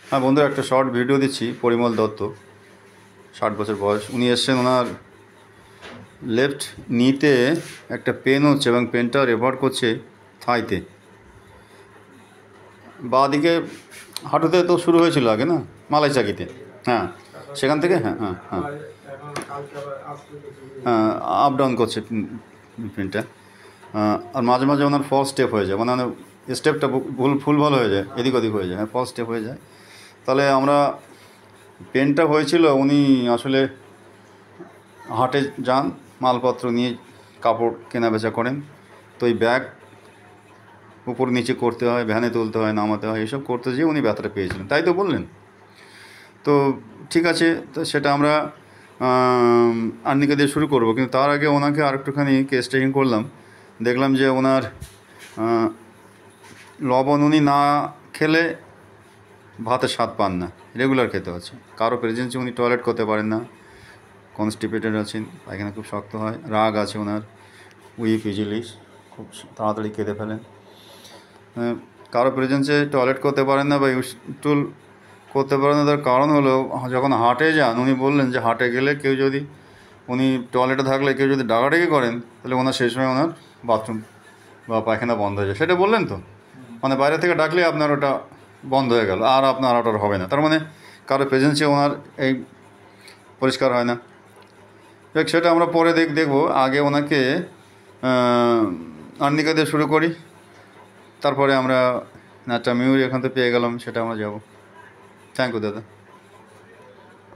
হ্যাঁ বন্ধুরা, একটা শর্ট ভিডিও দিচ্ছি। পরিমল দত্ত, 60 বছর বয়স। উনি এসছেন, ওনার লেফট নিতে একটা পেন হচ্ছে এবং পেনটা রেফার করছে থাইতে। বাঁ দিকে হাঁটুতে তো শুরু হয়েছিল আগে, না মালাইচাকিতে। হ্যাঁ, সেখান থেকে হ্যাঁ হ্যাঁ হ্যাঁ হ্যাঁ আপ ডাউন করছে পেনটা। আর মাঝে মাঝে ওনার ফলস স্টেপ হয়ে যায়, মানে স্টেপটা ভুল হয়ে যায়, এদিক ওদিক হয়ে যায়, হ্যাঁ ফলস স্টেপ হয়ে যায়। তাহলে আমরা পেনটা হয়েছিল, উনি আসলে হাটে যান, মালপত্র নিয়ে কাপড় কেনা বেচা করেন। তো এই ব্যাগ উপর নিচে করতে হয়, ভ্যানে তুলতে হয়, নামাতে হয়, এসব করতে যেয়ে উনি ব্যথাটা পেয়েছিলেন, তাই তো বললেন। তো ঠিক আছে, তো সেটা আমরা আর্নিকা দিয়ে শুরু করবো, কিন্তু তার আগে ওনাকে আর একটুখানি কেস টেকিং করলাম। দেখলাম যে ওনার লবণ উনি না খেলে ভাতের স্বাদ পান না, রেগুলার খেতে হচ্ছে। কারো প্রেজেন্সে উনি টয়লেট করতে পারেন না, কনস্টিপেটেড আছেন, পায়খানা খুব শক্ত হয়, রাগ আছে ওনার, উইপ ইজিলি, খুব তাড়াতাড়ি কেঁদে ফেলেন। কারো প্রেজেন্সে টয়লেট করতে পারেন না বা টুল করতে পারেন না, তার কারণ হলো যখন হাটে যান, উনি বললেন যে হাটে গেলে কেউ যদি, উনি টয়লেটে থাকলে কেউ যদি ডাকাডাকি করেন, তাহলে ওনার সেই সময় ওনার বাথরুম বা পায়খানা বন্ধ হয়ে যায়। সেটা বললেন তো, মানে বাইরে থেকে ডাকলে আপনার ওটা বন্ধ হয়ে গেল, আর আপনার ওটার হবে না। তার মানে কারো প্রেজেন্সে ওনার এই পরিষ্কার হয় না। দেখ, সেটা আমরা পরে দেখবো। আগে ওনাকে আর্নিকা দিয়ে শুরু করি, তারপরে আমরা একটা মিউরি এখান থেকে পেয়ে গেলাম, সেটা আমরা যাব। থ্যাংক ইউ দাদা।